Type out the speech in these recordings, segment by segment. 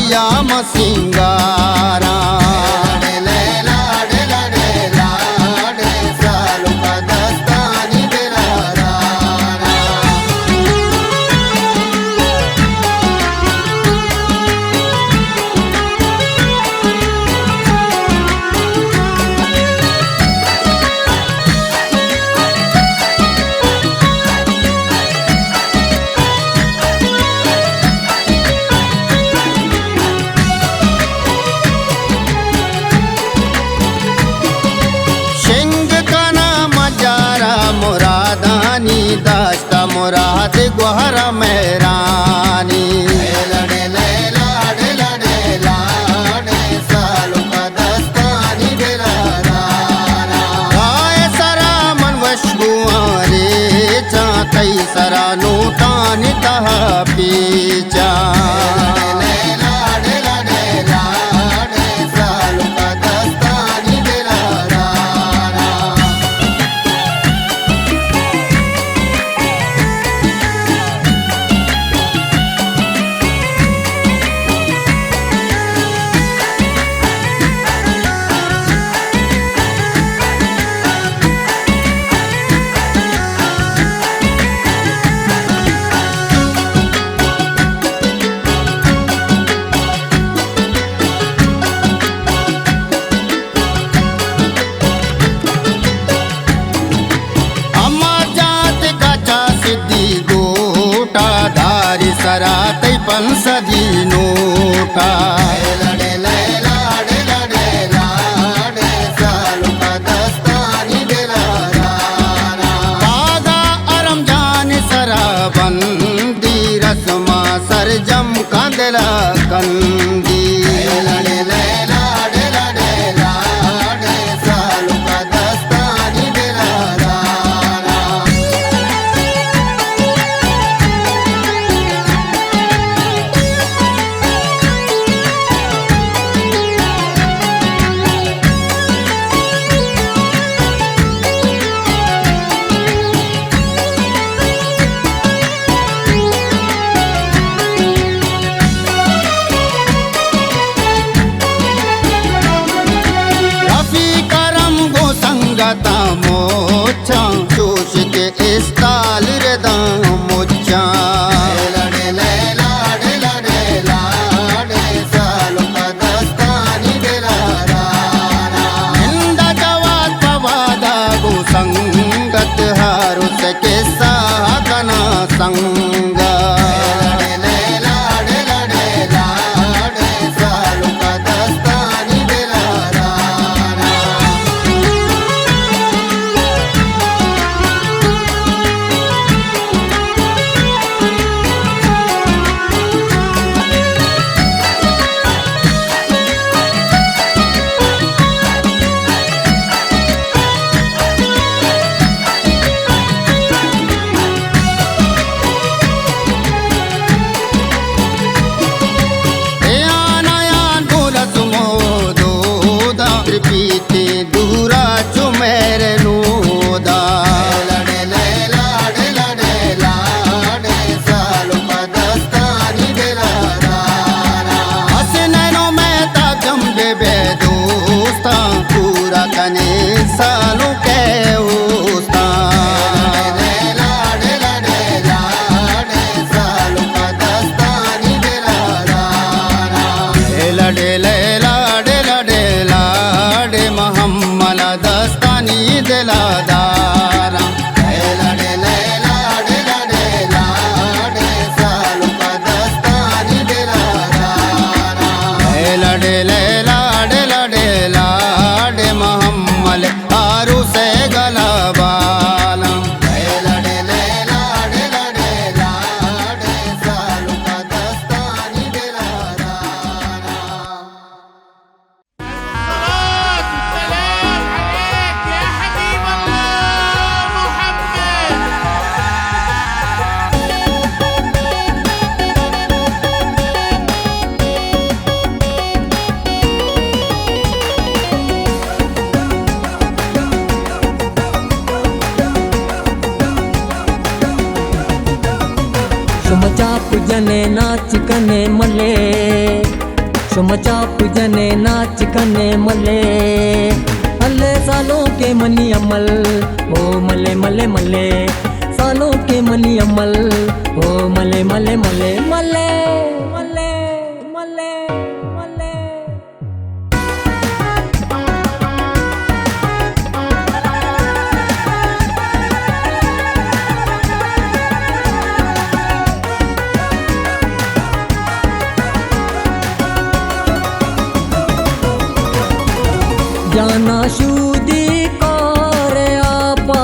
भैया मसिंगारा दास्ता मुराद गुहर मेहरानी लड़े लाडे लड़े लाडे सालों का दस्तानी बेराना गाय सरा मन वशगुआरे चातई सरा नूटानी तहा पीचा सरात पंसदी नोटा लड़े लाडे लड़े लाडे सालों का दस्तानी बेराना बागा अरम जान सरा बंदी रस्मा सरजम कंदला कंदी लड़े लाडे लड़े लाडे सालों का दस्तानी बेराना मोचा जोश के इस ताल रेदा मोचा लड़े लाडे लड़े लाडे सालों का दस्तानी बेराना हिंदा जवाद पवादा गो संगत हारो के सागना संगा लाडे लाडे सालों का दस्तानी बेराना पीते दूरा चुमेर नूदा लड़े लाडे लड़े लाडे सालों का दस्तानी बेराना हसनैनों में ताजम बेबे दोस्ता पूरा कने सालों के उस्ता लाडे लाडे सालों का दस्तानी बेराना लड़े लाडे लड़े मोहम्मद दस्तानी दिलादारा लड़े लाडे लाडे सालों का दस्तानी दिलादारा लड़े लाडे लाडे मोहम्मद आरू से गलाबाला लड़े लाडे लाडे सालों का दस्तानी दिलादारा मजा पूजने नाच कने मले शुमचा पूजने नाच कने मले, अल्ले सालों के मनी अमल, ओ मले मले मले, सालों के मनी अमल, ओ मले मले मले मले मले मले मले। जाना शूदी कोरे आपा,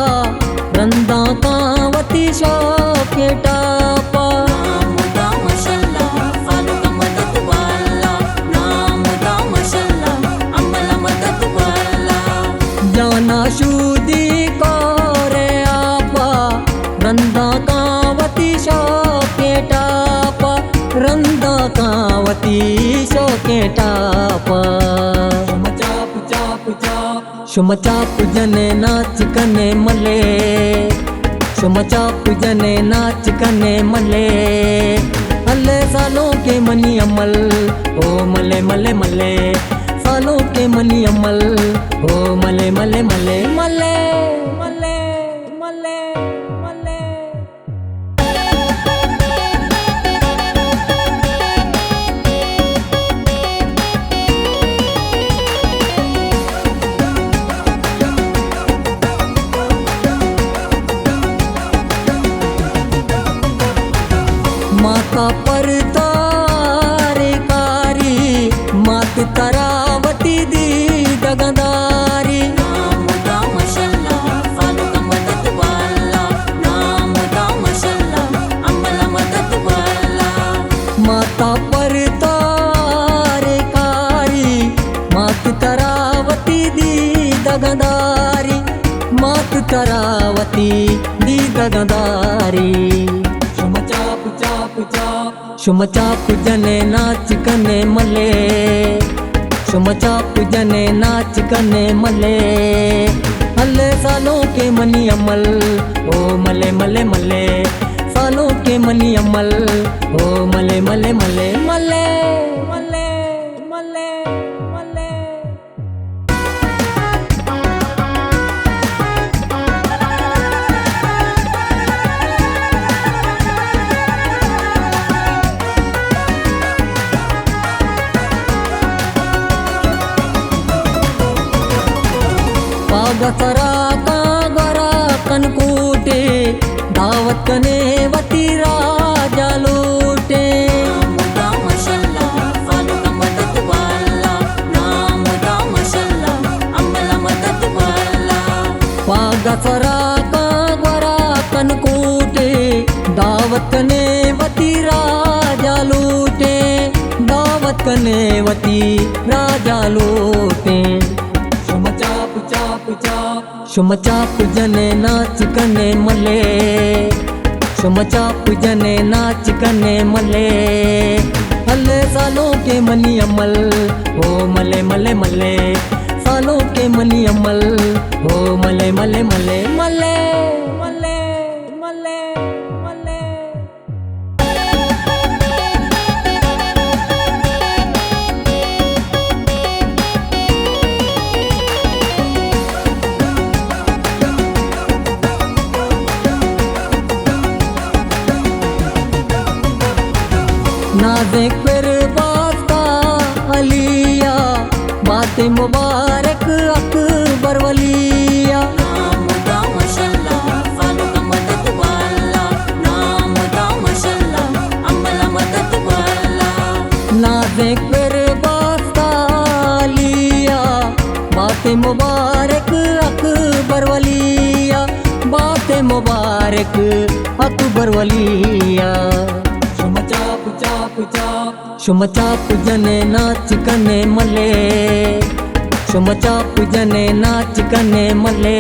रंदा कावती शौके टापा, नाम दा माशाअल्लाह फालू का मदद वाला, नाम दा माशाअल्लाह अमला मदद वाला। जाना शूदी कोरे आपा, रंदा कावती शौके टापा, रंदा कावती शौके टापा। शुमचा पूजने नाच कने मले, शुमचा पूजने नाच कने मले, अल्ले सालों के मनी अमल, ओ मले मले मले, सालों के मनी अमल, ओ मले मले मले मले मले मले मले। माता परतारे कारी, मात तरावती दी दगदारी, नाम दा माशाअल्लाह फालू का मदद वाला, नाम दा माशाअल्लाह अमला मदद वाला। माता परतारे कारी, मात तरावती दी दगदारी, मात तरावती दी दगदारी। शुमचा पूजने नाच कने मले, शुमचा पूजने नाच कने मले, अल्ले सालों के मनी अमल, ओ मले मले मले, सालों के मनी अमल, ओ मले मले मले मले मले मले मले। पागसरा का गरा कनकूटे, दावत कने वती राजा लूटे, नाम दा माशाअल्लाह फालू का मदद वाला, नाम दा माशाअल्लाह अमला मदद वाला। पागसरा का गरा कनकूटे, दावत कने वती राजा लूटे, दावत कने वती राजा लूटे। शुमचा पूजने नाच कने मले, शुमचा पूजने नाच कने मले, अल्ले सालों के मनी अमल, ओ मले मले मले, सालों के मनी अमल, ओ मले मले मले मले मले मले मले। नाज़े फिर वास्ता अलिया, बातें मुबारक अकबर वलिया, नाम दा माशाअल्लाह फालू का मदद वाला, नाम दा माशाअल्लाह अमला मदद वाला। नाज़े फिर वास्ता अलिया, बातें मुबारक अकबर वलिया, बातें मुबारक अकबर वलिया। शुमचा पूजने नाच कने मले, शुमचा पूजने नाच कने मले,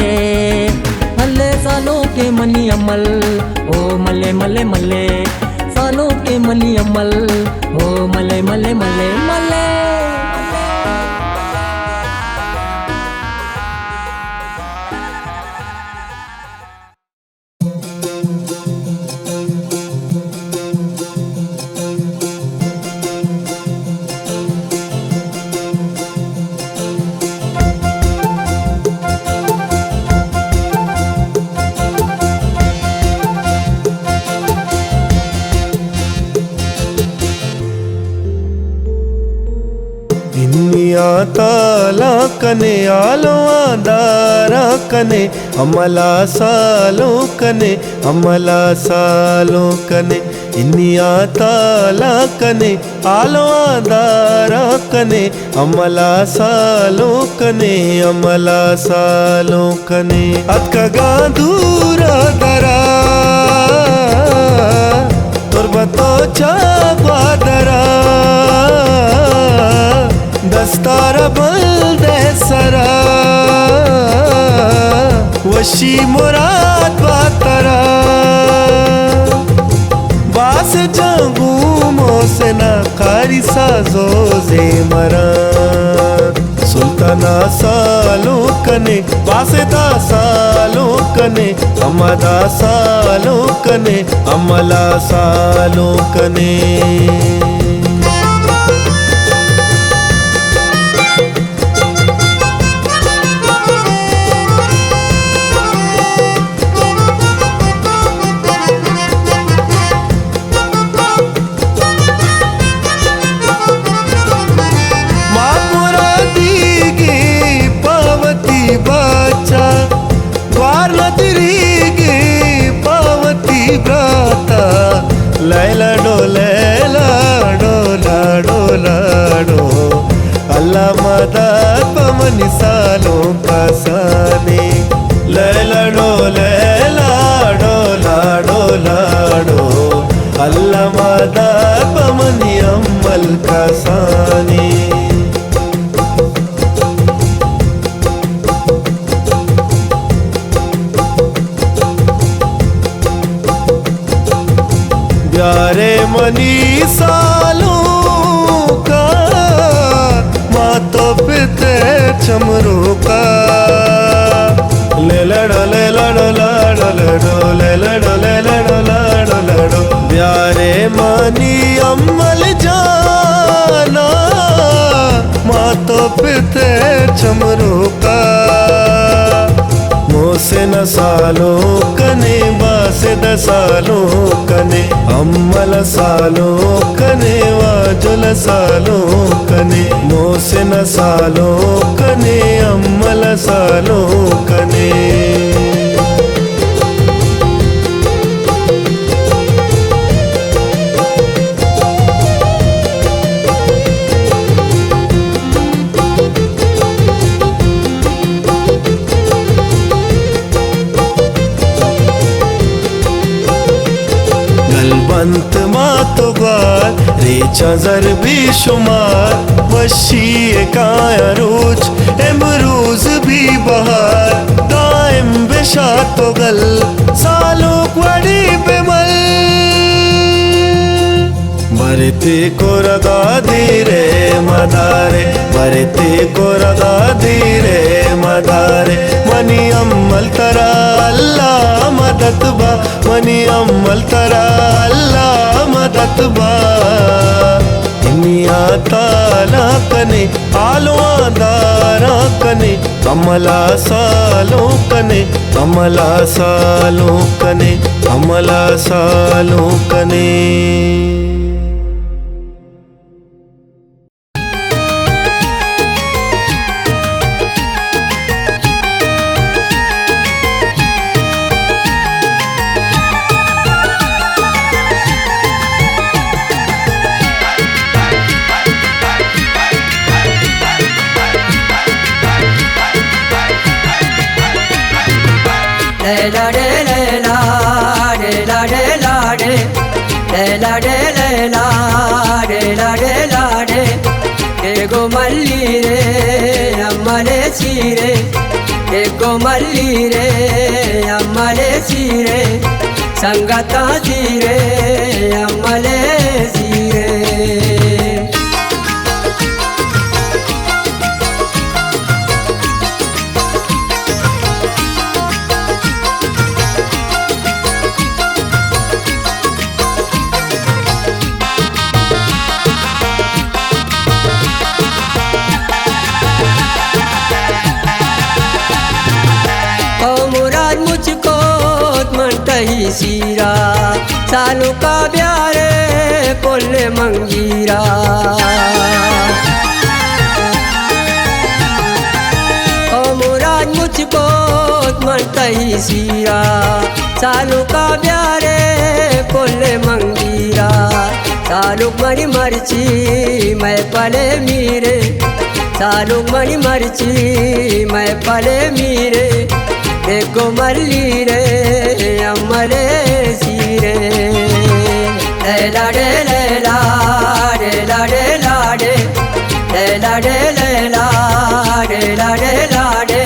अल्ले सालों के मनी अमल, ओ मले मले मले, सालों के मनी अमल, ओ मले मले मले मले। ताला कने आलो आदारा कने अमला सालो कने अमला सालो कने इनिया ताला कने आलो आदारा कने अमला सालो कने अमला सालो कने अत्कगा दूरा दरा तुर्बतो चाग्वादरा दस्तारा बल्दे सरा वशी मुराद बातरा बास जंगू मोसना कारी साजो जे मरा सुल्ताना सालो कने बासेदा सालो कने अमदा सालो कने अमला सालो कने लैला डोला डोला डोला डो अल्लाह मदद पमनी सालों का साने लैला डोला डोला डोला डो अल्लाह मदद पमनी अम्मल का साने प्यारे मनी सालों का मातो पिते चमरू का ले लड़ो ले लड़ो लड़ो लड़ो ले लड़ो ले लड़ो लड़ो लड़ो प्यारे मनी अम्मल जाना मातो पिते चमरू का मोसे न सालों कने बासे द सालों कने अम्मल सालों कने वाजुल सालों कने मोसे न सालों कने अम्मल सालों कने गलबंत मातो ग्वार रेचा जर बेशुमार वशी काया रोज एमरूज भी बहार दाइम बेशातो गल सालों क्वाड़ी बेमल मरते को रगा धीरे मदारे मरते को रगा धीरे मदारे मनी अम्मल तरा अल्लाह मदद बा मनी अम्मल तरा अल्लाह मदद बा इनिया ताला कने आलो आदारा कने अमला सालो कने अमला सालो कने अमला सालो कने लाडे लैला डे लाडे लाडे लैला डे लैला डे लाडे लाडे एगो मल्ली रे अम्मले सीरे एगो मल्ली रे अम्मले सीरे संगता सीरे अम्मले सीरे सीरा सालों का ब्यारे कोल्ले मंगीरा मुझको मनतही सीरा सालू का प्यारे कोल्ले मंगीरा सालुक मणि मरची मैं पले मीरे सालुक मणि मरची मैं पले मीरे देखो मल्ली रे अमले सीरे लैला डे लैला डेला डेला डे लैला डे लैला डेला डेला डे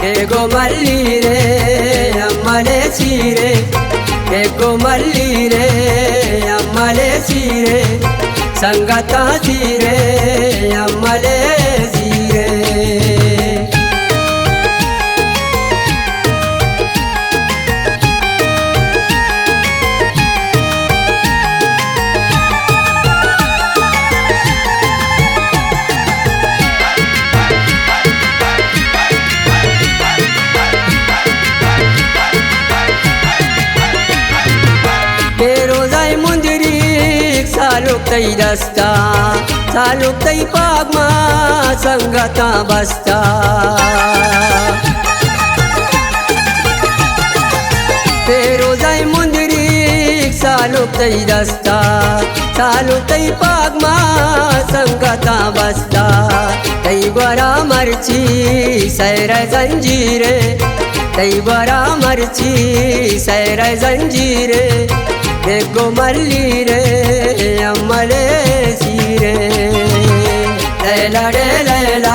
देखो मल्ली रे अमले सीरे देखो मल्ली रे अमले सीरे संगता सीरे अमले सीरे सालुक तई दस्ता सालुक तई पागमा संगता बस्ता फेरोजाई मुंदरी सालुक तई दस्ता सालुक तई पागमा संगता बस्ता तई बरा मरची सैर जंजीरे तई बरा मरची सैर जंजीरे देखो मल्ली रे अमले सीरे लैला डे लैला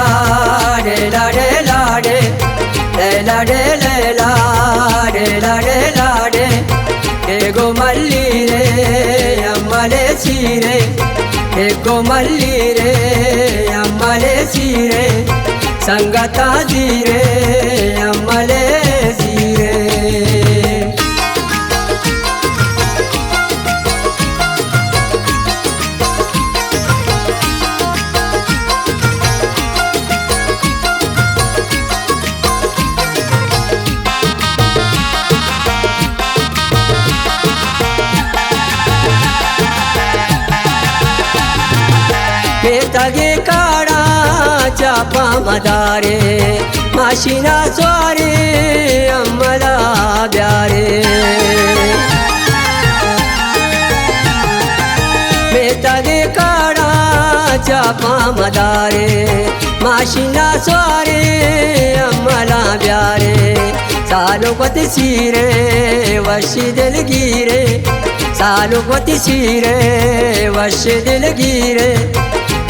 डेला डेला डे लैला डे लैला डेला डेला डे देखो मल्ली रे अमले सीरे देखो मल्ली रे अमले सीरे संगता सीरे अमले सीरे तगे काड़ा चापा मदारे माशिना स्वारे अमला ब्यारे तगे काड़ा चापा मदारे माशिना स्वारे अमला ब्यारे सालुकत सीरे वशी दिल गिरे सालुकत सीरे वशी दिल गिरे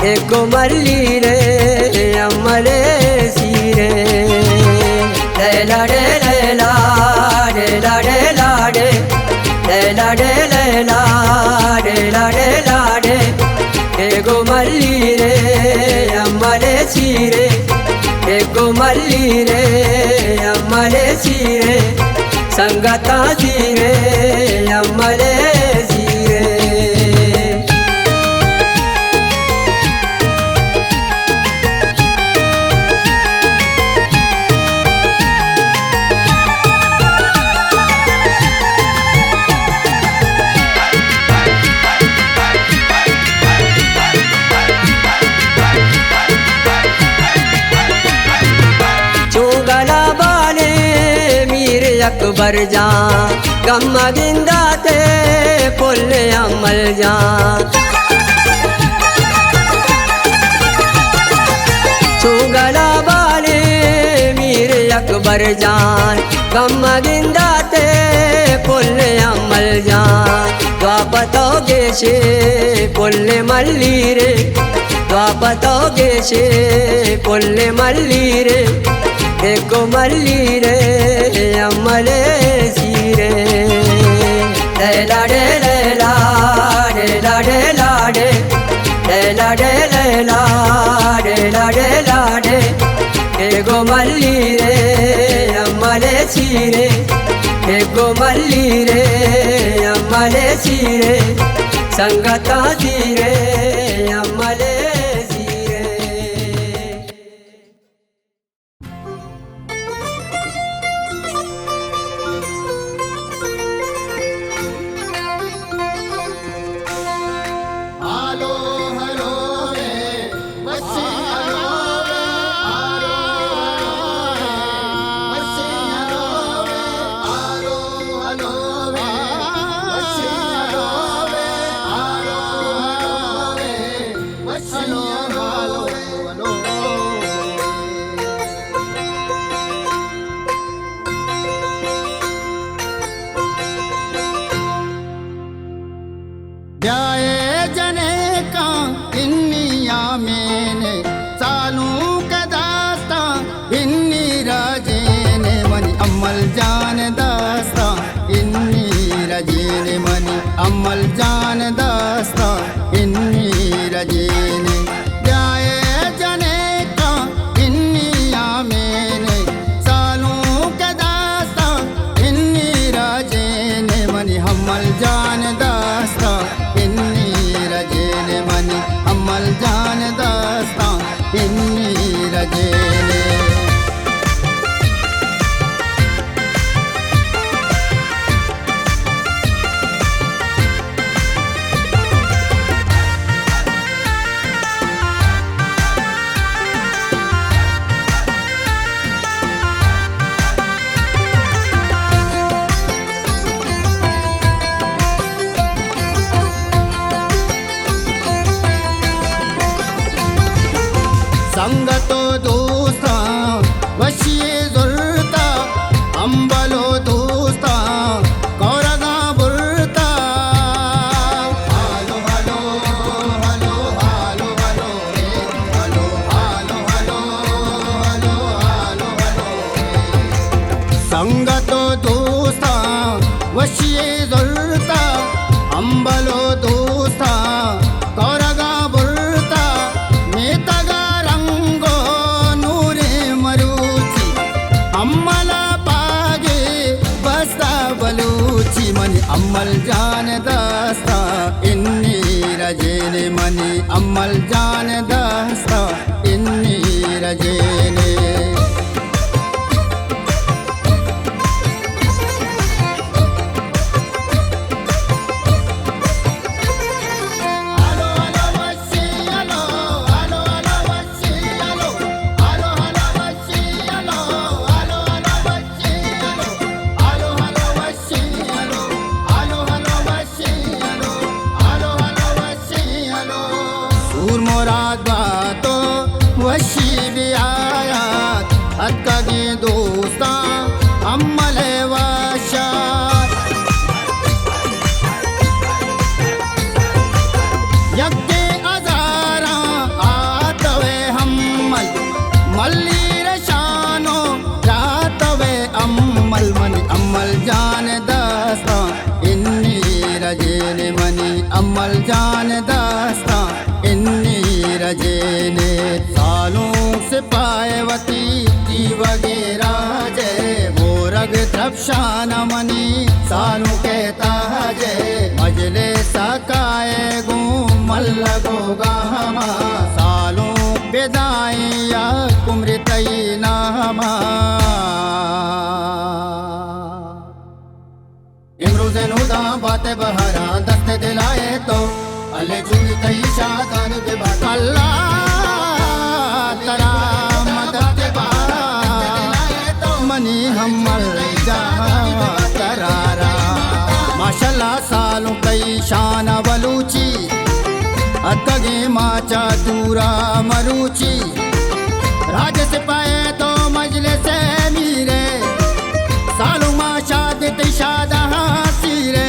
देखो मल्ली रे अमले सीरे लैला डे लैला डेला डेला डे लैला डे लैला डेला डेला डे देखो मल्ली रे अमले सीरे देखो मल्ली रे अमले सीरे संगता सीरे अमले सीरे अकबर जा गम गिंदा ते पुल्ले अमल जा चुगला बाले मीर अकबर जान गम गिंदा ते पुल्ले अमल जा द्वापतोगे शे पुल्ले मल्ली रे द्वापतोगे शे पुल्ले मल्ली रे देखो मल्ली रे अमले सीरे लैला डे लैला डेला डेला डे लैला डे लैला डेला डेला डे देखो मल्ली रे अमले सीरे देखो मल्ली रे अमले सीरे संगता सीरे अमले अमल जान दास्ता इन्नी रजेने जाए जने का इन्नी आमेने सालों के दास्ता इन्नी रजेने मनी अमल जान दास्ता इन्नी रजेने मनी अमल जान दास्ता इन्नी रजेने संगतो दोस्ता वशिये जुर्ता अंबलो दोस्ता कौरगा बुरता हालो हालो हालो हालो हालो रे हालो हालो हालो हालो हालो हालो रे संगतो दोस्ता वशिये जुर्ता अंबलो दोस्ता कौरगा बुरता मेतगा मनी अमल जान दास्ता इन्नी रजेने मनी अमल जान दास्ता इन्नी रजेने मुराद बातो वशी भी आयात अक्की दोस्ता अमल वाशात यक्के अजारा आतवे हमल मल्ली रशानो रातवे अमल मनी अमल जान दास्ता इन्नी रजेने मनी अमल जान दास्ता इन्नी रजेने सालों से पायवती की वगैरह जय मोरग द्रपशान मनी सालों कहता जय मजले सकाए गो मल्लगो गामा सालों बेदाई या कुमरी तई नामा इमरोज़े नुदा बातें बहरा दस्ते दिलाए तो अले जुली कई शादान के बाद अल्लाह तरा मदद बा मनी हमल जा करारा माशाल्लाह सालों कई शान बलूची अतगे माचा दूरा मरूची राज से पाए तो मजले से मीरे सालों माशा देते शादा हासिरे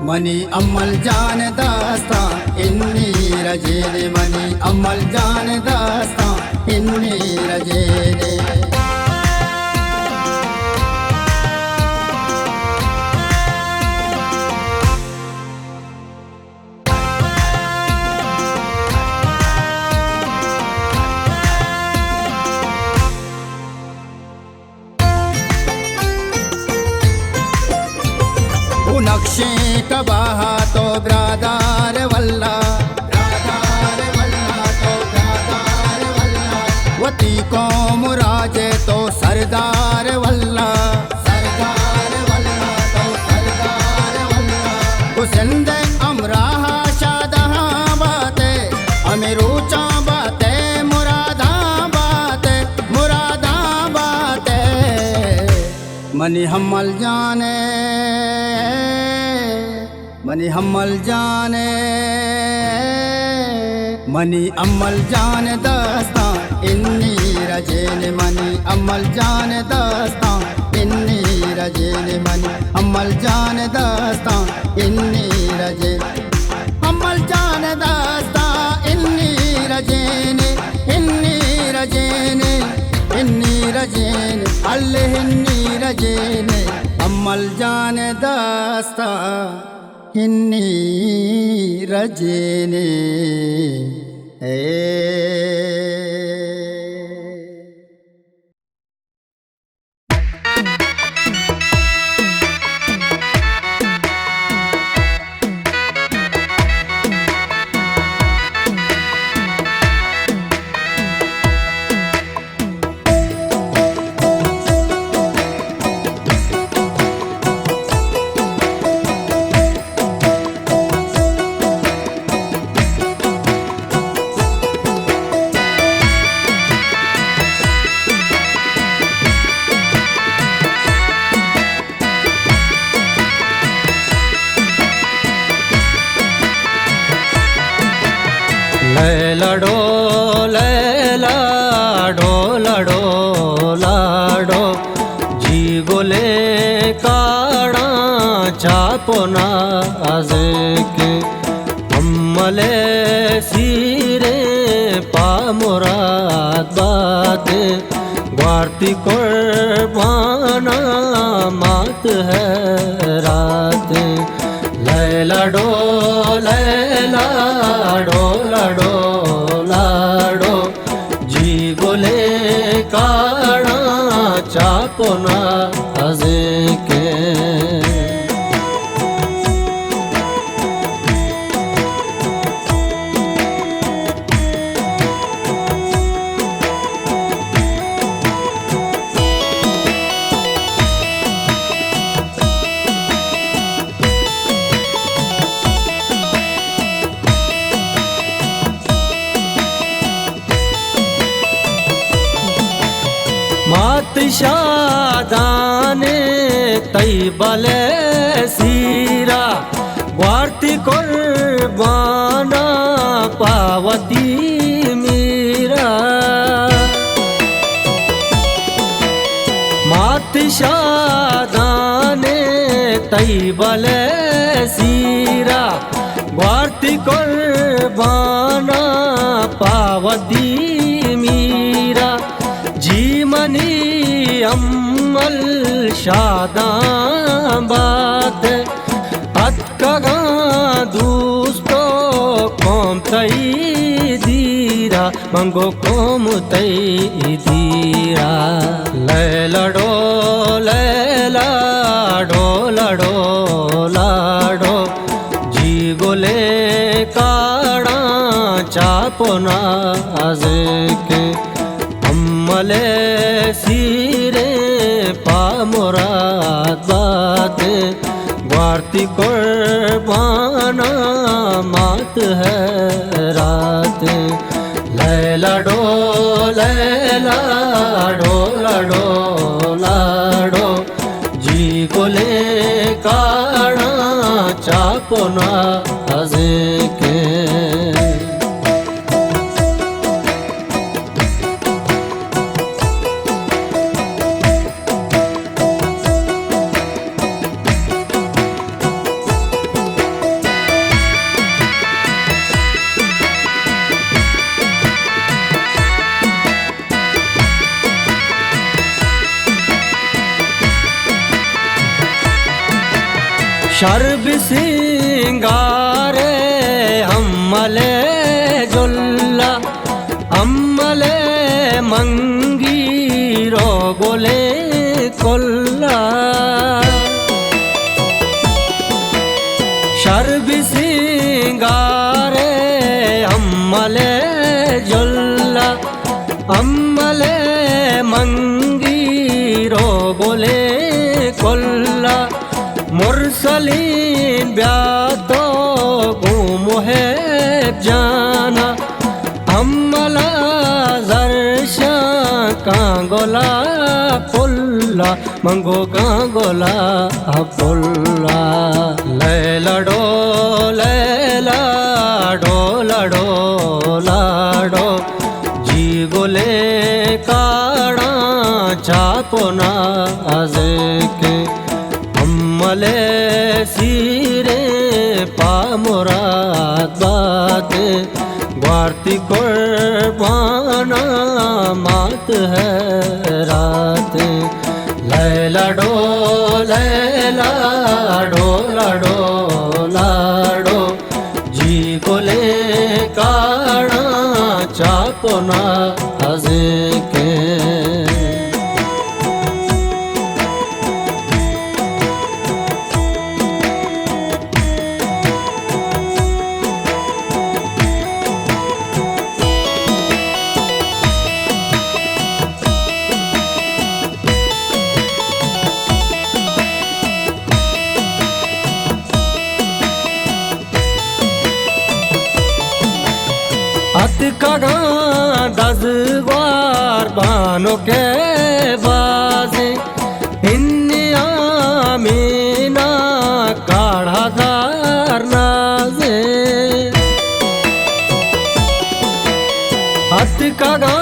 मनी अमल जान दास्ता इन्नी रजेने मनी अमल जान दास्ता इन्नी रजेने नक्शे कबाहा तो ब्रादार वल्ला तो ब्रादार वल्ला वती को मुराजे तो सरदार वल्ला तो सरदार वल्ला हुसैन अमराहा शादहा बाते अमीरूचा बाते मुरादा बाते मनी हमल जाने मनी हमल जाने मनी अमल जान दास्ता इन्नी रजेने मनी अमल जान दास्ता इन्नी रजेने मनी अमल जान दास्ता इन्नी रजे अमल जान दास्ता इन्नी रजेने अल्ले हिन्नी रजेने अम्मल जान दास्ता हिन्नी रजेने लैलाडो लैलाडो लाडो लाडो जी गोले काड़ा चापोना आजे के अम्मले सीरे पामुराद बाते वार्ती कुर्बाना मात है रात लैलाडो लैलाडो लाडो लाडो जी बोले काड़ा चापोना आजे के मात शादाने तैबले सीरा वार्ती कुर्बाना पावती मीरा मात शादाने तैबले सीरा वार्ती कुर्बाना पावती मीरा जीमनी अम्मल शादां बात अतकगा दूस्तो कोम तई दीरा मंगो कोम तई दीरा लैलाडो लैलाडो लाडो लाडो जी गोले काड़ा चापोना आजे के अम्मले सीरे पामुराद बाते वार्ती कुर्बाना मात है रात लैलाडो लैलाडो लाडो लाडो जी गोले काड़ा चापोना आजे के शर्ब सिंगारे अम्मले जुल्ला अम्मले मंगी रो गोले कोल्ला शर्ब सिंगारे अम्मले जुल्ला अम्मले मंगी रो गोले कोल्ला मुरसलीन ब्यातो गुमो है जाना अम्मला जरशा कांगोला पुल्ला मंगो कांगोला पुल्ला लैलाडो लैलाडो लाडो लाडो जी गोले काड़ा चापोना आजे के अम्मले सीरे पामुराद बाते ग्वारती कुर्बाना मात है रात लैला डो लाडो लाडो जी गोले काड़ा चापोना हजे के अत कगा दजवार बानो के बाजे इन्निया मीना काढ़ा दार नाजे अत कगा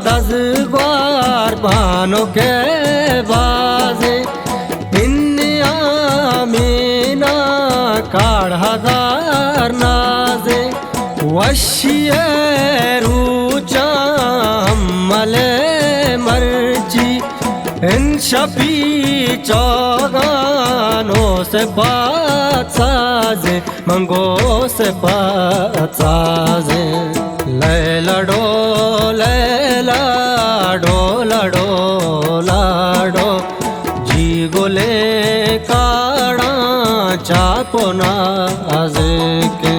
दजवार बानो के बाजे इन्निया मीना काढ़ा दार नाजे वशियरूचा मले मर्जी इन शपी चौगानों से बात साजे मंगो से बात साजे लैलाडो लाडो जी गोले काड़ा चापोना आजे के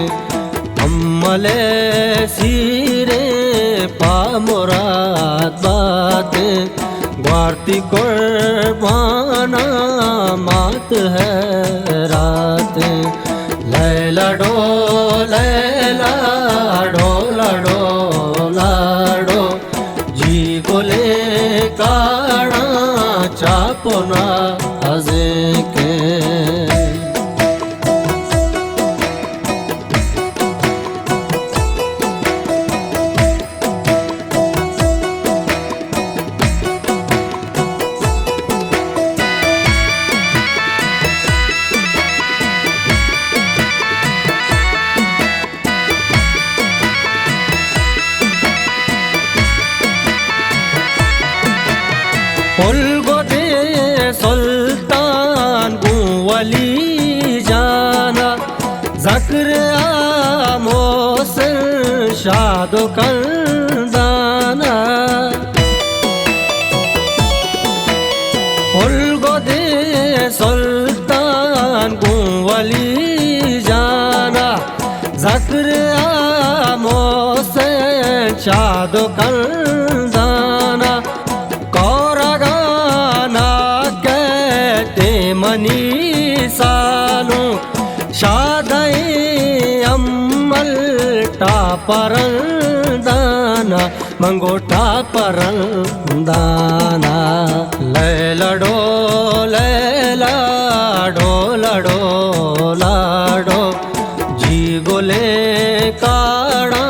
मले सीरे पा मुराद बाते ग्वारती कुर्बाना मात है रात लैलाडो लाडो जी गोले काड़ा चापोना हजे के उलगोदे सुल्तान गुवली जाना ज़क्र आमोसर शादो कंदाना उलगोदे सुल्तान गुवली जाना ज़क्र आमोसर शादो कंदाना मनी सालो शादई अम्मल टापरंदाना मंगोटा परंदाना लैलाडो लाडो जी गोले काड़ा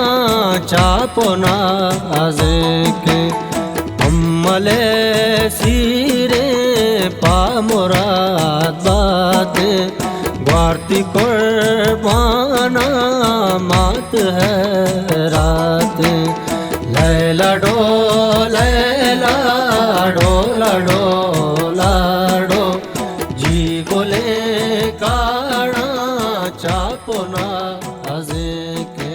चापोना आजे के अम्मले सीरे पा मुराद बाते ग्वारती कुर्बाना मात है रात लैलाडो लाडो जी गोले काड़ा चापोना आजे के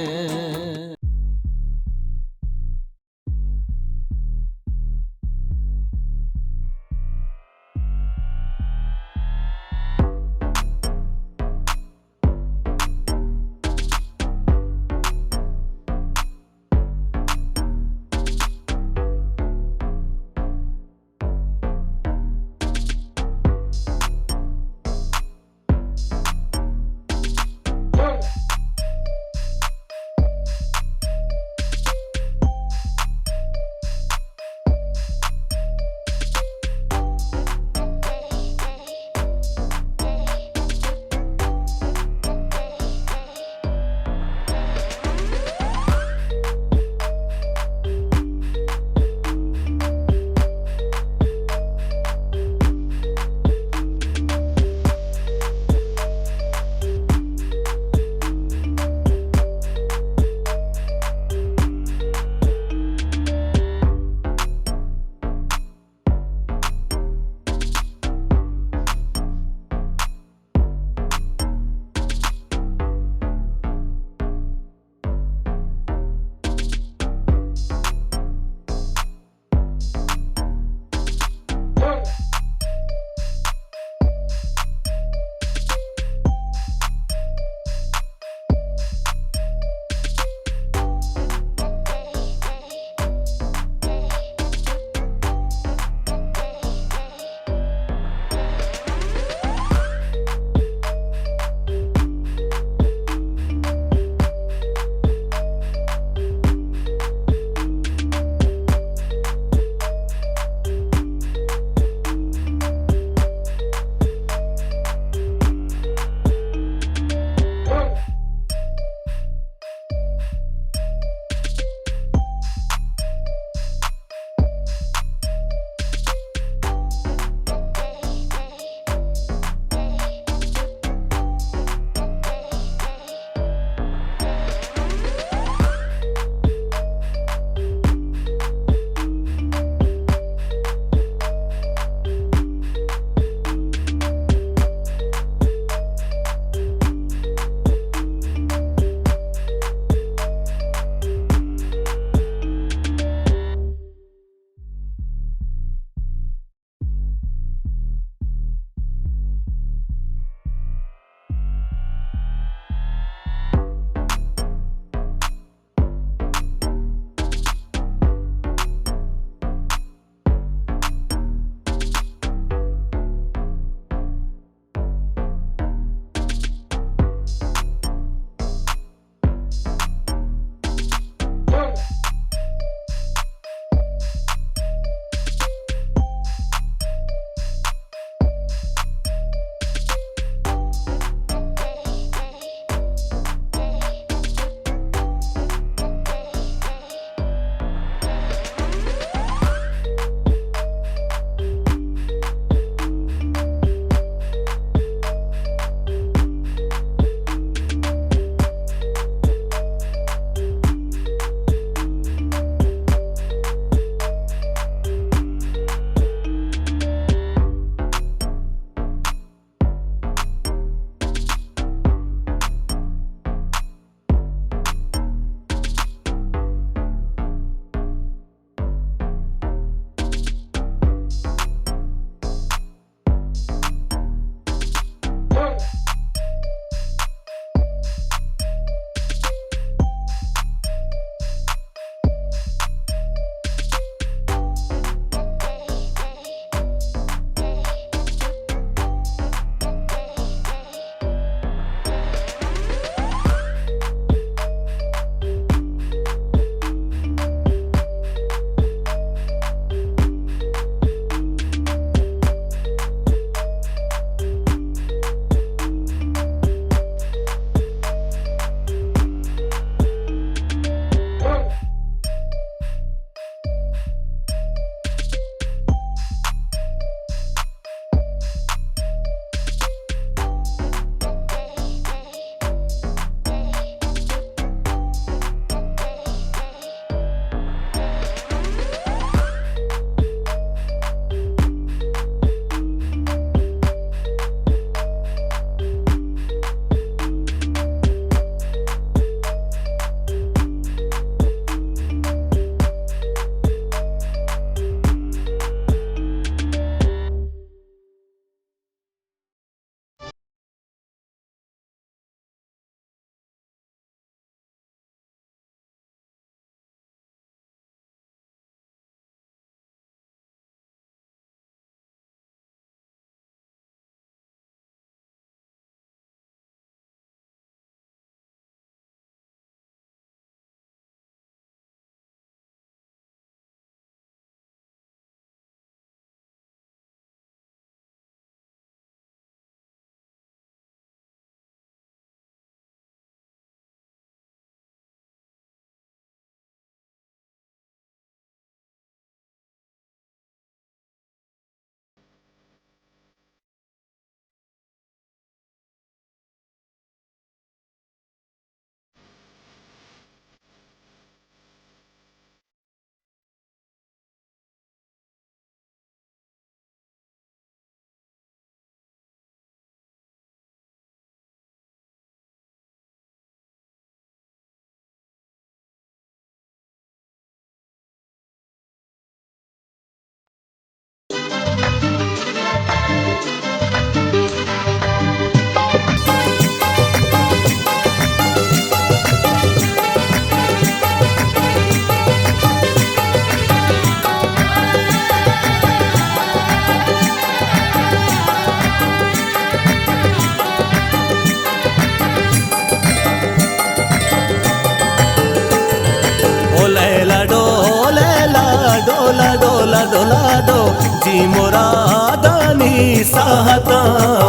डोला दो जी मुरादानी साहता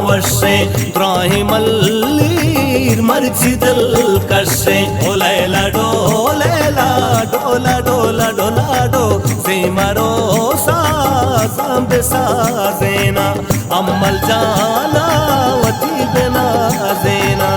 वर्षे इब्राहिम अल्लीर मर्जी दिल कशे ओ लैला डोला डोला डो सिमरो साज़म साजेना अम्मल जाना वती बिना ज़ेना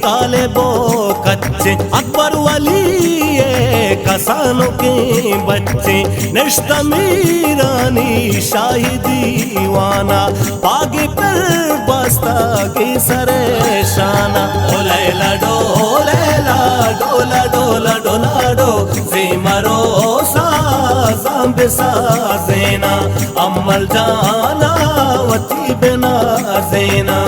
काले बो कच्चे अकबर वली कसानों के बच्चे निश्ता मीरानी शाही दीवाना पागे पर बस्ता के सरे शाना ओ लैला डोला डोला डो सिमरो साज़म साजेना अम्मल जाना वती बिना ज़ेना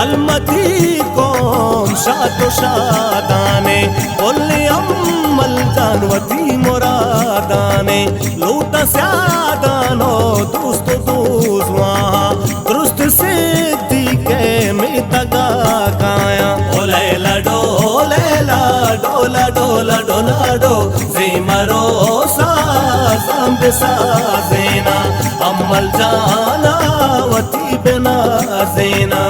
अलमती कौम शादो शादाने बोले अम्मल जानवती मुरादाने लूटा स्यादानो दोस्त वहाँ दुरुस्त सिद्धि के में तगा गाया ओ लैला डोला डो सिमरो साज़म साजेना अम्मल जाना वती बिना ज़ेना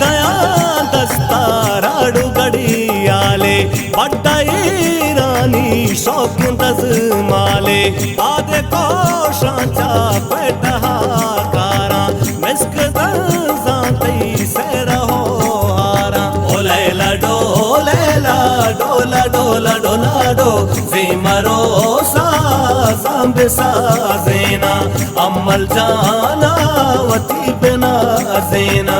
दया दस्ताराडु गड़ियाले पट्टाई रानी शौक दजमाले आदे को शांचा बैठा कारा मिस्क दजाती से रहो हारा ओ लैला डोला डो सिमरो साज़म साजेना अम्मल जाना वती बिना ज़ेना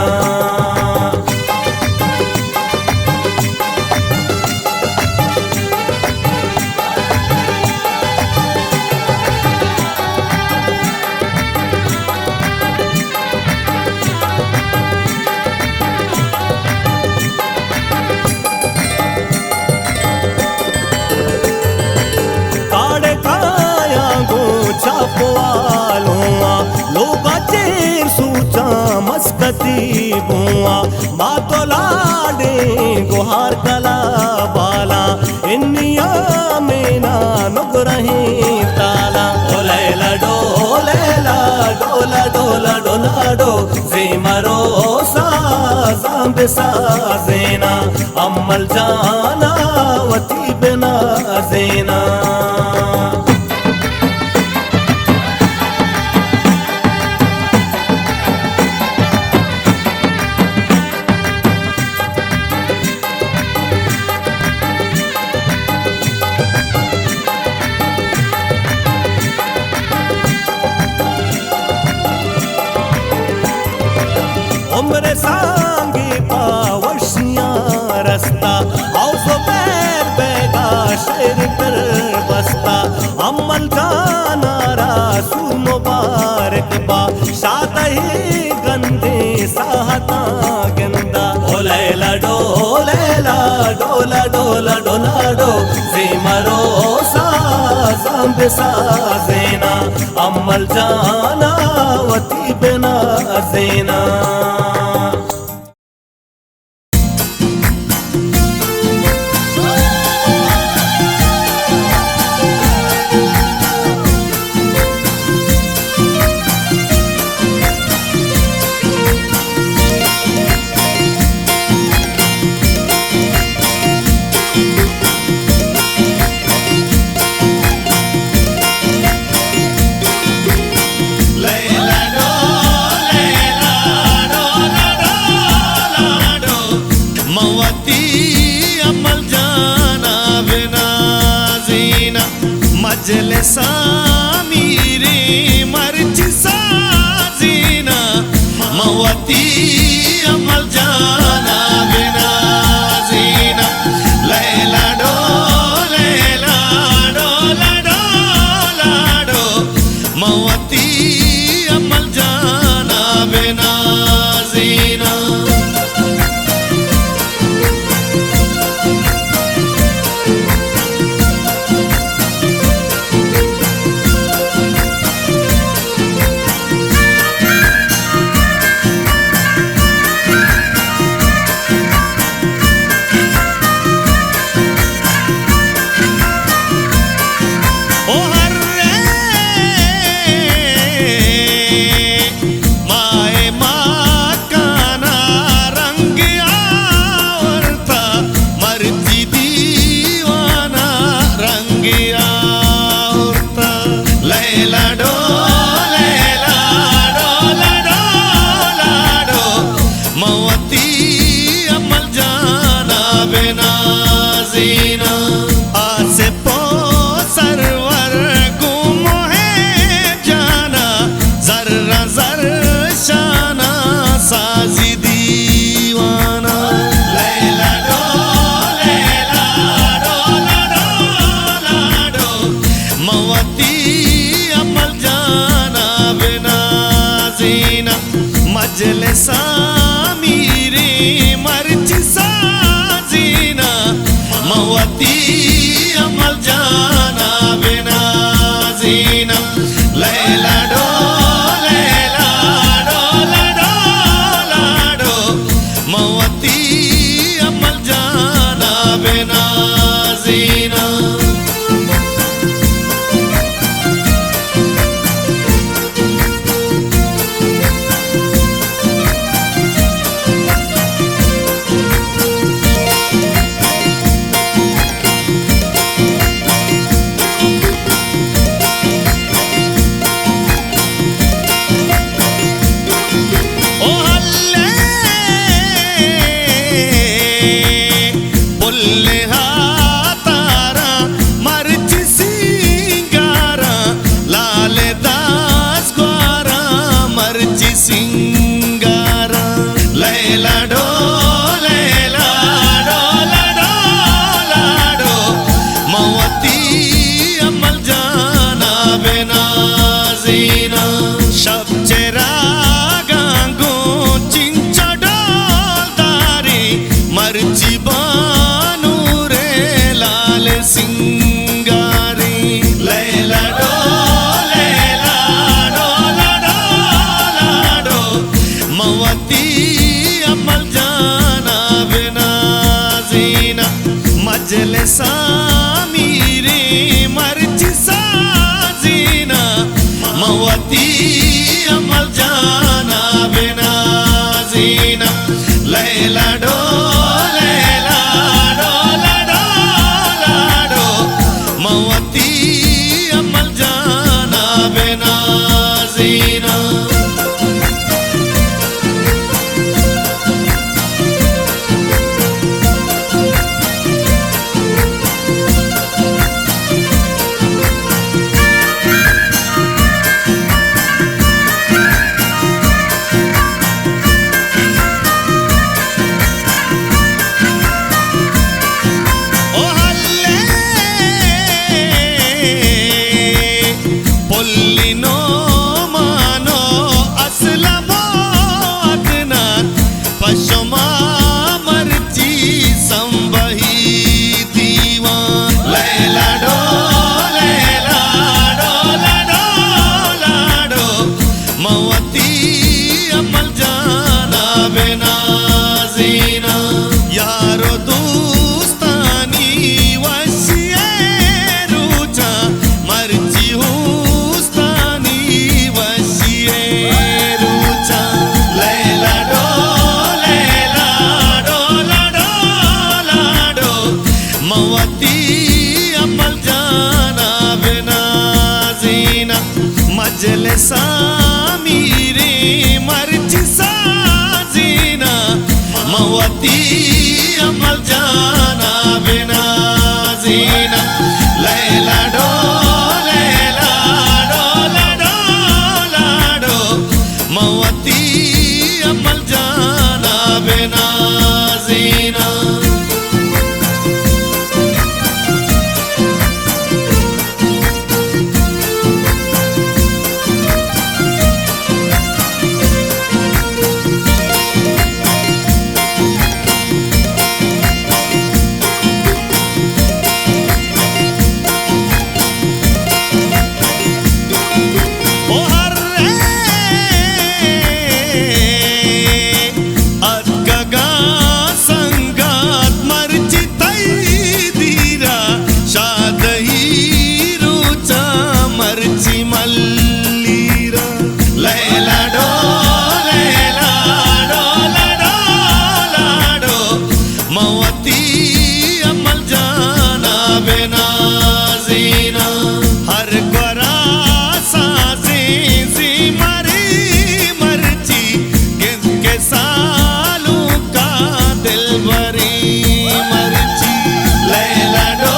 छापवालुआ लोगा चेर सूचा मस्कती बुआ मातो लाडे गुहार कला बाला इन्निया में ना नुग रहे ताला ओ लैला डोला डो सिमरो साज़म साजेना अम्मल जाना वती बिना ज़ेना उम्र सांगी पावशियां रस्ता औसो पैर बेगा शेर कर बस्ता अम्मल जाना रासूल मुबारक बा शादही गंदे साहता गंदा ओ लैला डोला डो सिमरो साज़म साजेना अम्मल जाना वती बिना ज़ेना मजलसा मीरे मर्ज साजीना मवती अमल जाना बिना जीना लैला डो लैला डो लडो लाडो मवती अमल जाना बिना जीना सिंगारा लैला डो लैला डो लडो लाडो मवती अमल जाना बिना जीना शब चेरा गांगो चिंचा डोलदारी मर्जी बानू रे लाल सिंगारी लैला डो मवती अमल जाना बिना जीना मजलसा मीरे मर्ज साजीना मवती अमल जाना बिना जीना लैला डो लैला डो लडो लाडो मवती अमल जाना बिना जीना यारो दोस्तानी वसिए रुचा मर्जी हुस्तानी वसिए रुचा लैला डो लडो लाडो मवती अमल जाना बिना जीना मजलसा मीरे मर्ज साजीना मवती अमल जाना बिना जीना लैला डो लडो लाडो मवती अमल जाना बिना जीना मल्लीरा लैला डो लाडो मवती अमल जाना बिना जीना हर गोरा साजे जी मरी मर्जी गिन के सालों का दिल भरी मर्जी लैला डो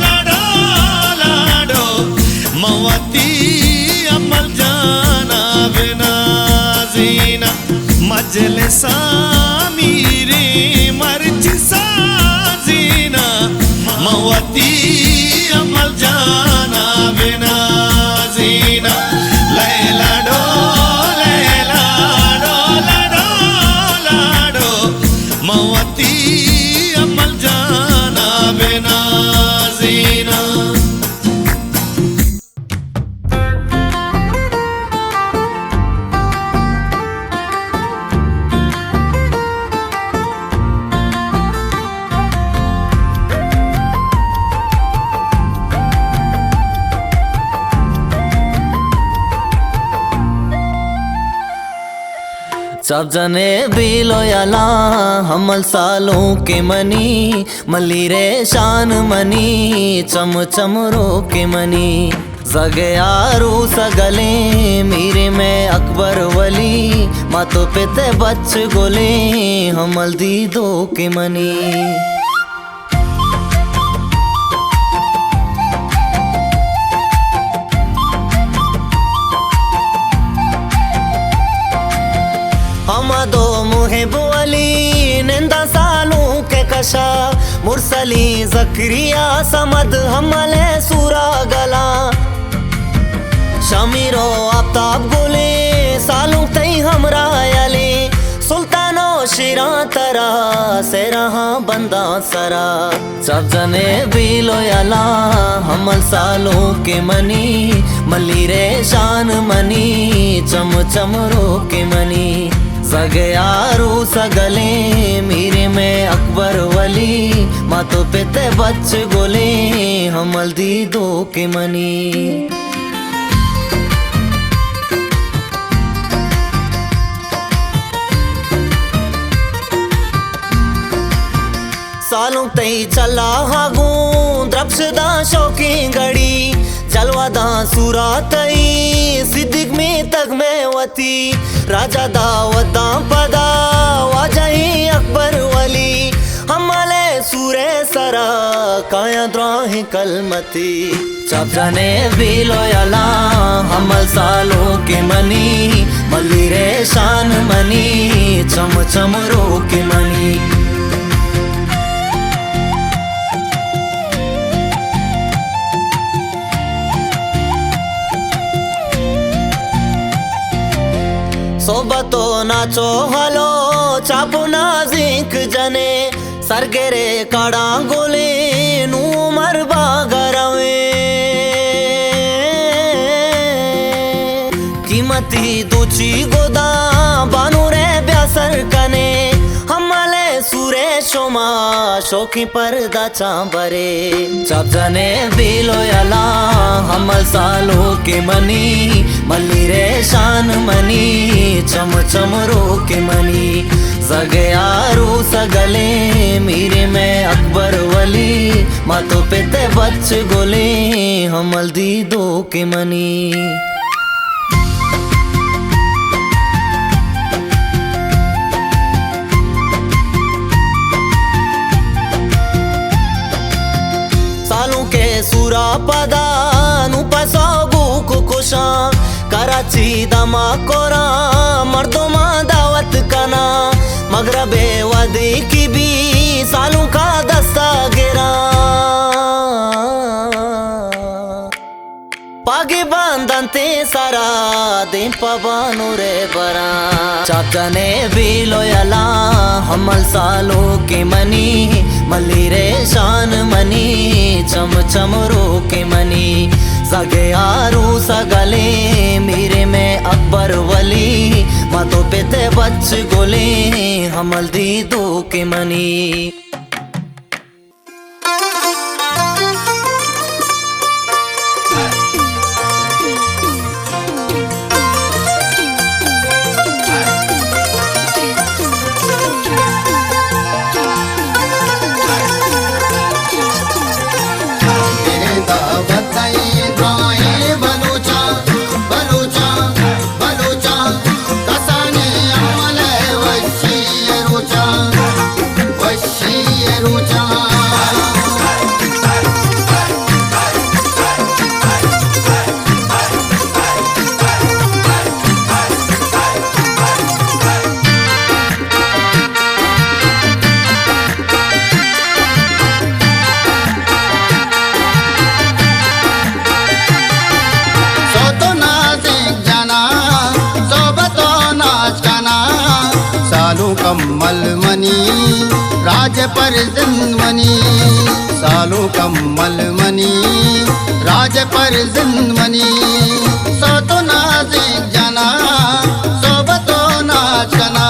लाडो मवती अमल जाना बिना जीना मजलसा मीरे मर्ज साजीना मवती अमल जाना बिना जीना लैला डो सब जने बिलो याला हमल सालों के मनी मली रे शान मनी चम चम रो के मनी जगे यारू सगले मेरे में अकबर वली मातो पेते बच गोले हमल दी दो के मनी हम दो मुहिब वली निंदा सालों के कशा मुरसली जकरिया समद हमले सूरा गला शमीरो आफ्ताब गोले सालों तई हमरा याले सुल्तानो शिरा तरा से रहा बंदा सरा सब जने बिलो याला हमल सालों के मनी मली रे शान मनी चम चम रो के मनी सगे यारू सगले मेरे में अकबर वली मातो पेते बच गोले हमल दी दो के मनी सालों तई चला हागू द्रपसदा शौकी गड़ी जलवादा सूरा तई सिद्दीक में तक में वती राजा दावदा पदा वाजही अकबर वली हमले सूरे सरा काया द्राही कलमती सब जने बिलो याला हमल सालों के मनी मली रे शान मनी चम चम रो के मनी सोबतो नाचो हलो चापो नाजिक जने सरगेरे काड़ा गोले नू मरबा गरवे कीमती दूची गोदा बानू रे ब्यासर कने हमले सूरे शोमा शोकी पर्दा चांबरे सब जने बिलो याला हमल सालों के मनी मली रे शान मनी चम चम रो के मनी सगे यारू सगले मेरे में अकबर वली मातो पेते बच गोले हमल दी दो के मनी सालों के सूरा पदा नु पसोगु कुकुशा कराची दमा कोरा मर्दों मा दावत कना मगरबे वदी की भी सालों का दस्ता गिरा पागे बांधते सारा दिन पबानु रे बरा चाचा ने बिलो याला हमल सालों के मनी मली रे शान मनी चम चम रो के मनी सगे यारू सगले मेरे में अकबर वली मातो पेते बच गोले हमल दी दो के मनी कम्मल मनी राज पर जिंदमनी सालों कम्मल मनी राज पर जिंदमनी सो तो नाज़िक जना सोबतो नाच कना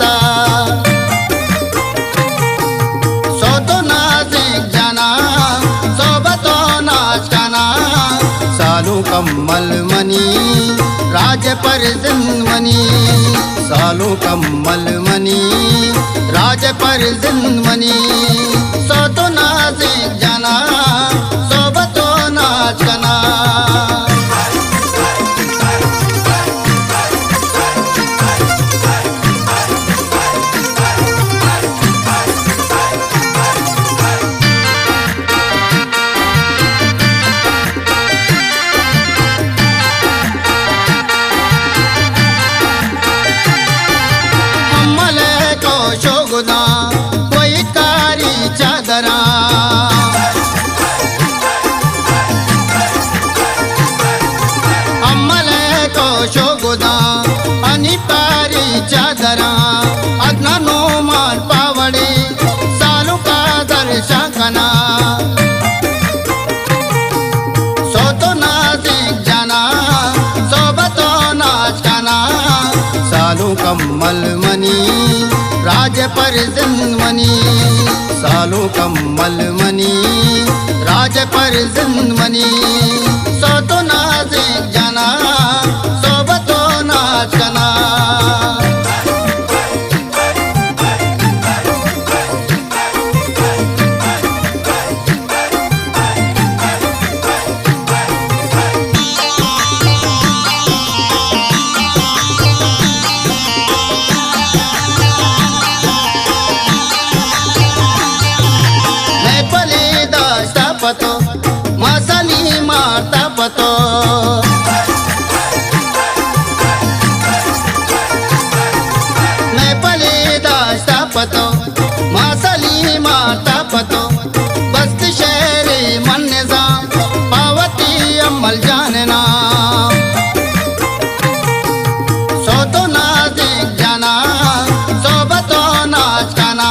जाता सोतो नाजिक जाना सोबतो नाच गाना सालू कम्मल मनी राज पर जिंदमनी सालू कम्मल मनी राज पर जिंदमनी सोतो नाजिक जाना सोबतो नाच गाना शोगदा कोई कारी चादरा अम्मल को शोगदा अनि पारी चादरा अग्ना नो माल पावड़ी सालू का दर्शकना सोतो नाजिक जाना सोबतो नाच गाना सालू कम्मल मनी राज पर जिंदमनी सालू कम्मल मनी राज पर जिंदमनी सोतो नाजिक जाना सोबतो नाच गाना पतो मसनी मारता पतो मैं पले दास्ता पतो मसली मारता पतो बस्त शहरी मन निजाम पावती अमल जानना सोतो नाजिक जाना सोबतो नाच गाना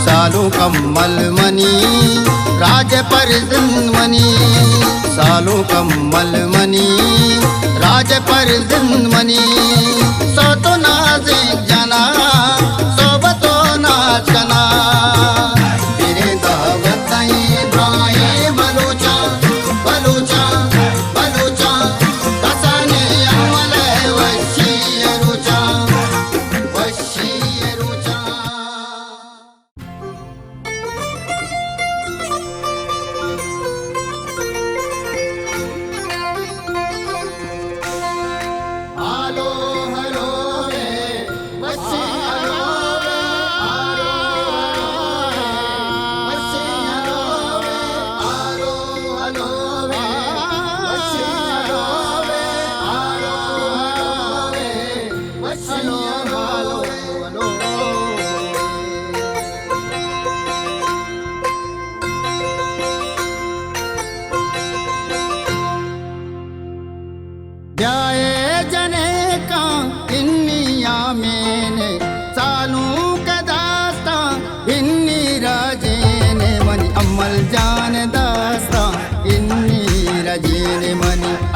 सालू कम्मल मनी राज पर जिंदमनी सालू कम्मल मनी राज पर जिंदमनी सोतो नाजिक जाना सोबतो नाच गाना तेरे दावत इब्राहिम बलूचा बलूचा बलूचा कसाने अमल वशी रुचा वशी रुचा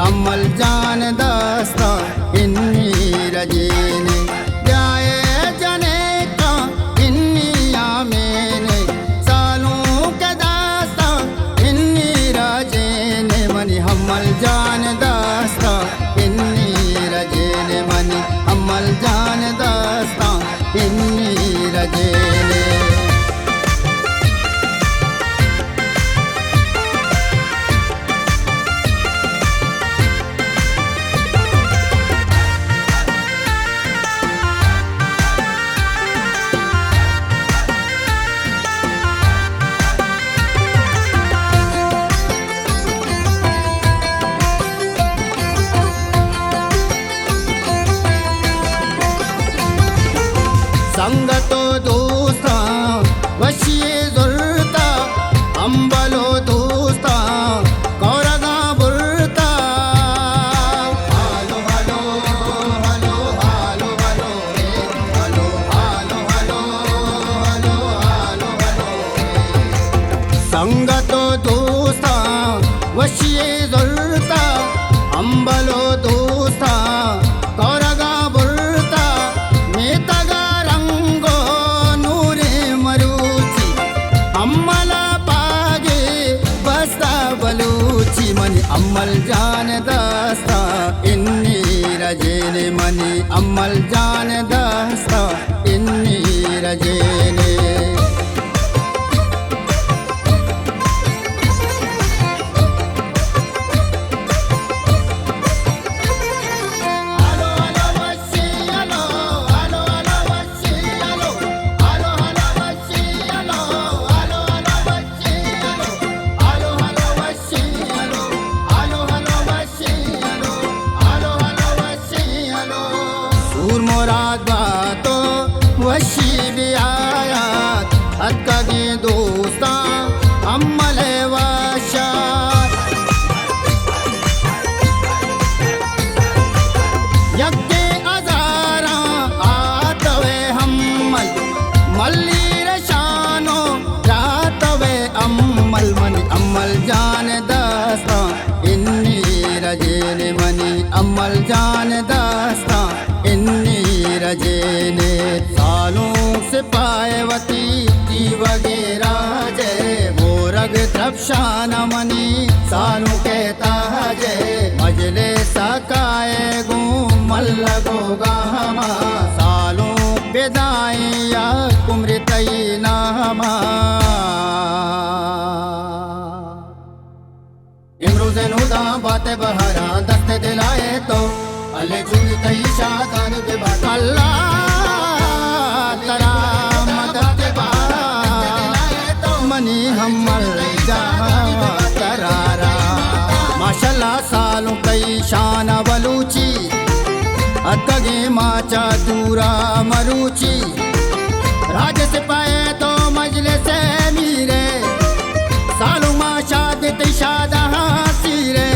अमल जान दास्ता इन्नी रजीने जाए जने का इन्निया मैंने सालों के दास्ता इन्नी रजीने मनी अमल जान दास्ता इन्नी रजीने मनी अमल जान दास्ता इन्नी रजीने संगतो दोस्ता वशिए जुरता अंबलो दोस्ता कौरगा बुरता हालो हालो हालो हालो हालो रे हालो हालो हालो हालो हालो हालो संगतो दोस्ता वशिए जुरता अंबलो दोस्ता कौरगा बुरता मेतगा रंग अम्मल जान दस्ता इन्नी रजेने मनी अम्मल जान दस्ता इन्नी रजेने मुराद बातो वशी भी आयात अक्कागे दोस्ता अम्मले वाशात यक्के अजारा आतवे हम्मल मल्ली रशानो रातवे अम्मल मनी अम्मल जान दस्ता इन्नी रजेने मनी अम्मल जान दस्ता इन्नी रजेने सालों से पायवती की वगैरह जय वो रग तृप्शान मनी सालों कहता जय मजले सकाए गो मल्ल गोगा हमा सालों बेदाई या कुमर तई नामा इमरोज़े नुदा बातें बहारा दस्ते दिलाए तो अल्ले चुनी तई शादान के बाद अल्लाह तरा मदद के बाद मनी हमल जहाँ करारा माशाल्लाह सालों कई शान बलूची अतगे माचा दूरा मरूची राज से पाए तो मजले से मीरे सालों माशा देते शादा सीरे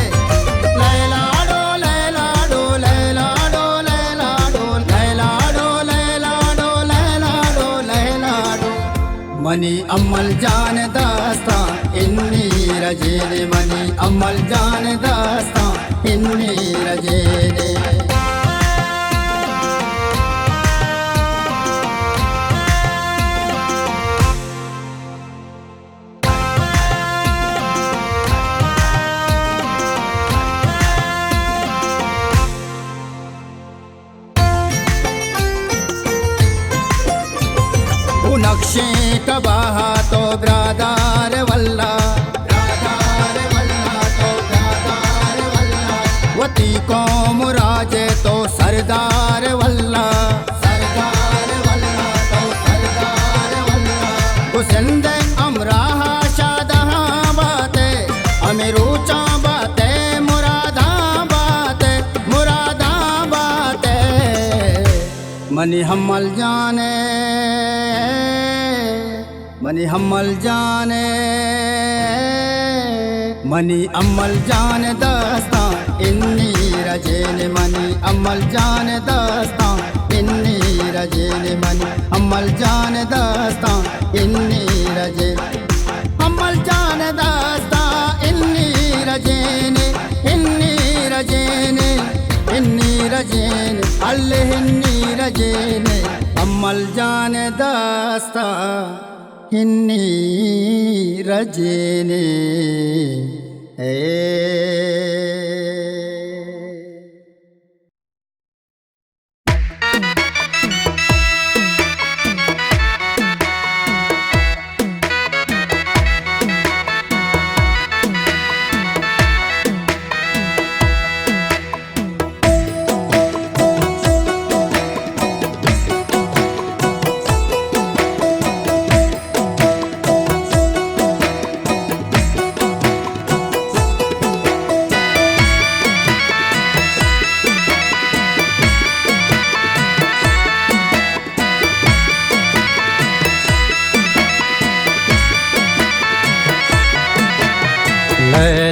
मनी अम्मल जान दस्ता इन्नी रजेने मनी अम्मल जान दस्ता इन्नी रजेने नक्शे कबाहा तो ब्रादार वल्ला तो ब्रादार वल्ला वती को मुराजे तो सरदार वल्ला तो सरदार वल्ला हुसैन अमराहा शादहा बाते अमीरूचा बाते मुरादा बाते मनी हमल जाने मनी हमल जाने मनी अम्मल जान दस्ता इन्नी रजेने मनी अम्मल जान दस्ता इन्नी रजेने मनी अम्मल जान दस्ता इन्नी रजे अम्मल जान दस्ता इन्नी रजेने इन्नी रजेने इन्नी रजेने अल्लाह इन्नी रजेने अम्मल जान दस्ता इन्नी रजेने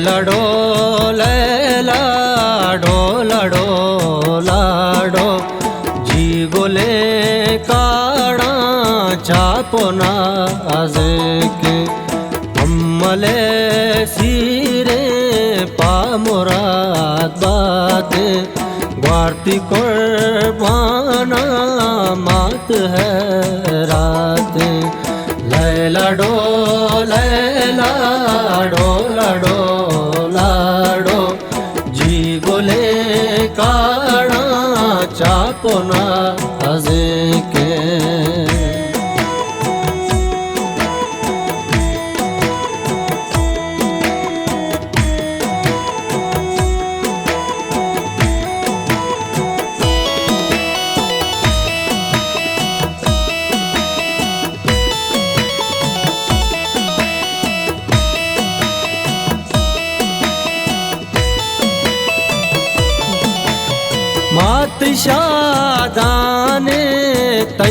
लड़ो लड़ो लड़ो लाडो जी गोले काड़ा चापो नाज के अम्मले सीरे पा मुराद बाते ग्वारती कुर्बाना मात है रात लड़ो लड़ो लड़ो लाडो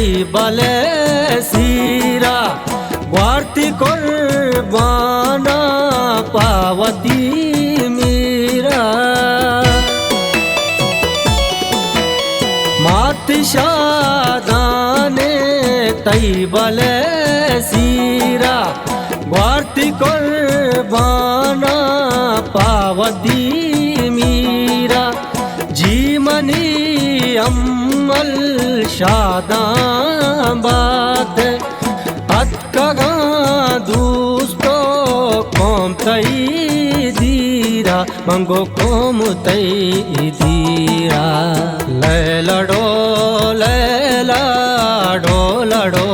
तई बले सीरा वार्ती कुर्बाना पावती मीरा मात शादाने तई बले सीरा वार्ती कुर्बाना पावती मीरा जीमनी अम्मल शादां बात अतकगा दूस्तो कोम तई दीरा मंगो कोम तई दीरा लैलडो लैलाडो लडो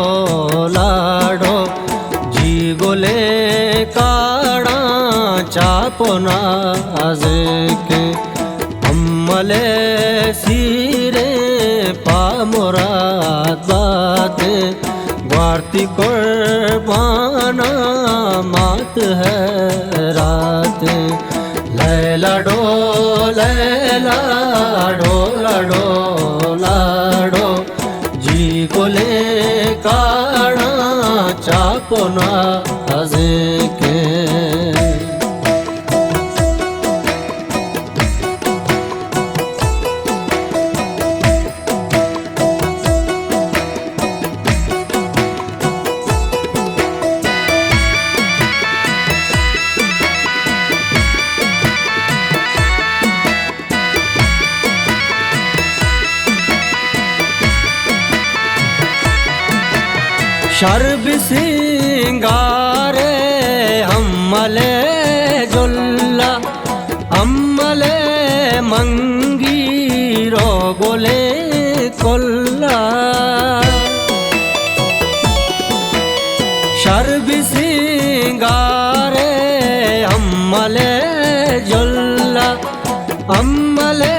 लाडो जी गोले काड़ा चापोना के अम्मले सीरे पामुराद बाते वार्ती कुर्बाना मात है रात लैलाडो लैलाडो लडो लाडो जी गोले काड़ा चापोना के शर्ब सिंगारे अम्मले जुल्ला अम्मले मंगीरो गोले कोल्ला शर्ब सिंगारे अम्मले जुल्ला अम्मले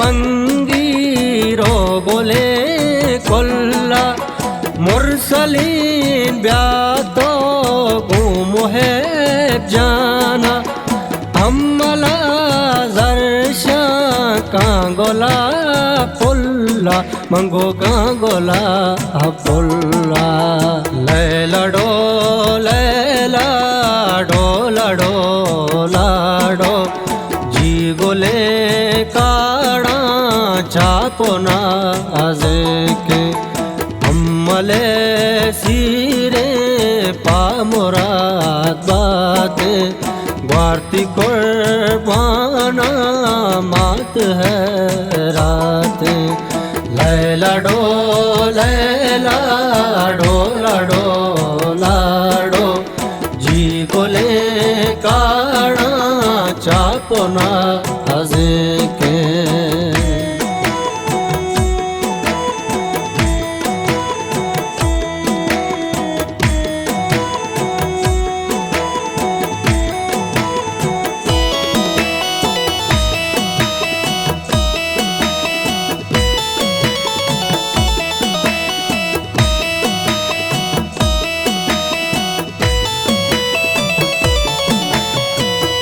मंगीरो गोले कोल्ला मुरसलीन ब्यातो गुमुहे जाना अम्मला जरशा कांगोला पुल्ला मंगो कांगोला पुल्ला लैलडो लैलाडो लडो लाडो जी गोले काड़ा चापोना के अम्मले सीरे पामुराद बाते वार्ती कुर्बाना मात है रात लैलाडो लैलाडो लडो लाडो जी गोले काड़ा चापोना के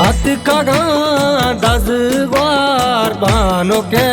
अत कगा दस बार बानो के